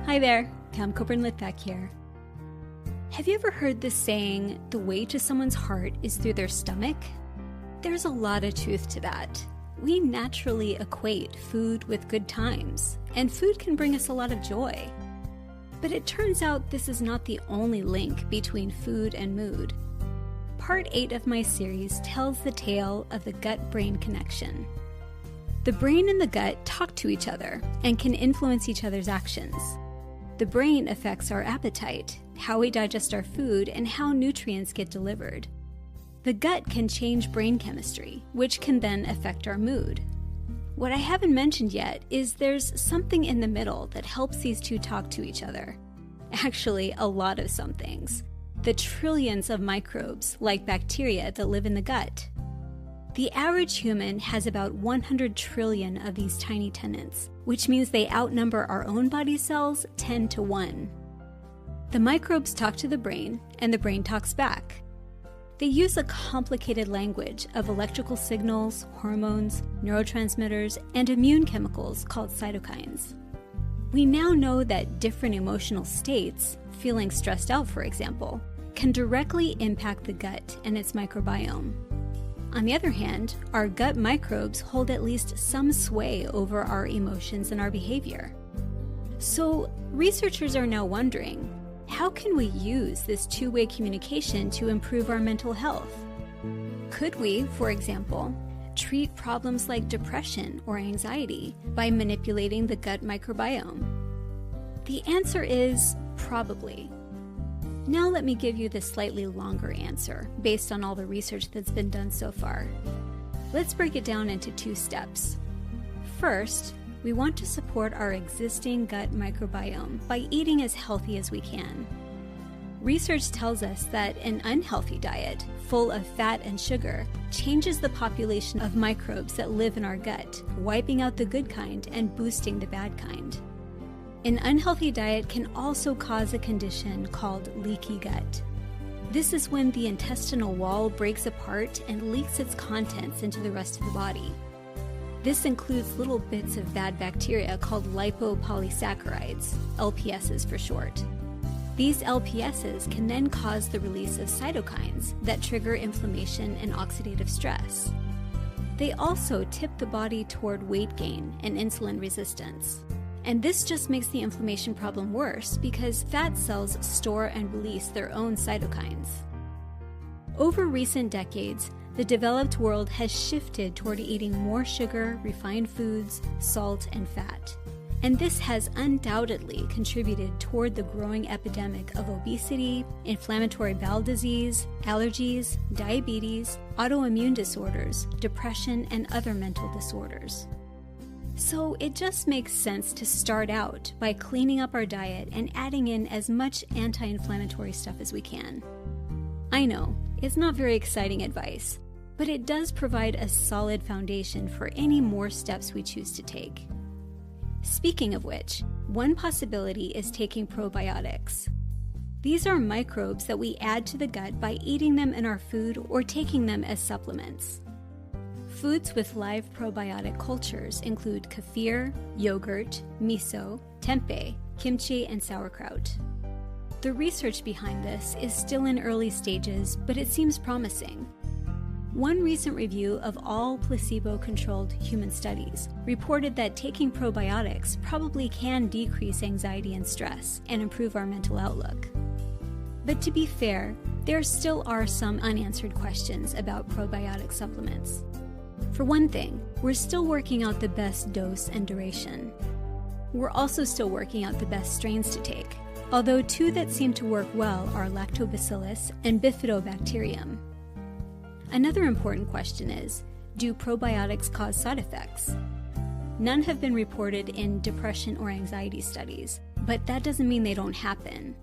Hi there, Pam Coburn-Litvak here. Have you ever heard the saying, the way to someone's heart is through their stomach? There's a lot of truth to that. We naturally equate food with good times, and food can bring us a lot of joy. But it turns out this is not the only link between food and mood. Part 8 of my series tells the tale of the gut-brain connection. The brain and the gut talk to each other and can influence each other's actions. The brain affects our appetite, how we digest our food, and how nutrients get delivered. The gut can change brain chemistry, which can then affect our mood. What I haven't mentioned yet is there's something in the middle that helps these two talk to each other. Actually, a lot of some things. The trillions of microbes, like bacteria, that live in the gut. The average human has about 100 trillion of these tiny tenants, which means they outnumber our own body cells 10 to 1. The microbes talk to the brain, and the brain talks back. They use a complicated language of electrical signals, hormones, neurotransmitters, and immune chemicals called cytokines. We now know that different emotional states, feeling stressed out for example, can directly impact the gut and its microbiome. On the other hand, our gut microbes hold at least some sway over our emotions and our behavior. So, researchers are now wondering, how can we use this two-way communication to improve our mental health? Could we, for example, treat problems like depression or anxiety by manipulating the gut microbiome? The answer is probably. Now let me give you the slightly longer answer based on all the research that's been done so far. Let's break it down into 2 steps. First, we want to support our existing gut microbiome by eating as healthy as we can. Research tells us that an unhealthy diet, full of fat and sugar, changes the population of microbes that live in our gut, wiping out the good kind and boosting the bad kind. An unhealthy diet can also cause a condition called leaky gut. This is when the intestinal wall breaks apart and leaks its contents into the rest of the body. This includes little bits of bad bacteria called lipopolysaccharides, LPSs for short. These LPSs can then cause the release of cytokines that trigger inflammation and oxidative stress. They also tip the body toward weight gain and insulin resistance. And this just makes the inflammation problem worse because fat cells store and release their own cytokines. Over recent decades, the developed world has shifted toward eating more sugar, refined foods, salt, and fat. And this has undoubtedly contributed toward the growing epidemic of obesity, inflammatory bowel disease, allergies, diabetes, autoimmune disorders, depression, and other mental disorders. So it just makes sense to start out by cleaning up our diet and adding in as much anti-inflammatory stuff as we can. I know, it's not very exciting advice, but it does provide a solid foundation for any more steps we choose to take. Speaking of which, one possibility is taking probiotics. These are microbes that we add to the gut by eating them in our food or taking them as supplements. Foods with live probiotic cultures include kefir, yogurt, miso, tempeh, kimchi, and sauerkraut. The research behind this is still in early stages, but it seems promising. One recent review of all placebo-controlled human studies reported that taking probiotics probably can decrease anxiety and stress and improve our mental outlook. But to be fair, there still are some unanswered questions about probiotic supplements. For one thing, we're still working out the best dose and duration. We're also still working out the best strains to take, although 2 that seem to work well are lactobacillus and bifidobacterium. Another important question is, do probiotics cause side effects? None have been reported in depression or anxiety studies, but that doesn't mean they don't happen.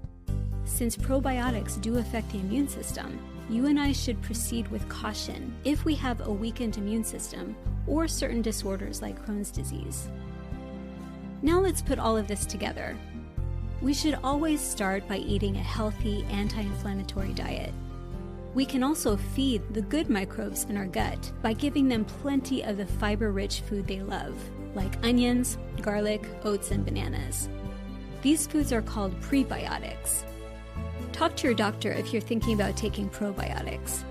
Since probiotics do affect the immune system, you and I should proceed with caution if we have a weakened immune system or certain disorders like Crohn's disease. Now let's put all of this together. We should always start by eating a healthy, anti-inflammatory diet. We can also feed the good microbes in our gut by giving them plenty of the fiber-rich food they love, like onions, garlic, oats, and bananas. These foods are called prebiotics. Talk to your doctor if you're thinking about taking probiotics.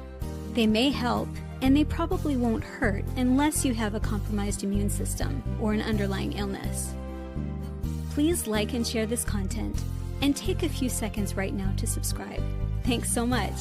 They may help, and they probably won't hurt unless you have a compromised immune system or an underlying illness. Please like and share this content, and take a few seconds right now to subscribe. Thanks so much.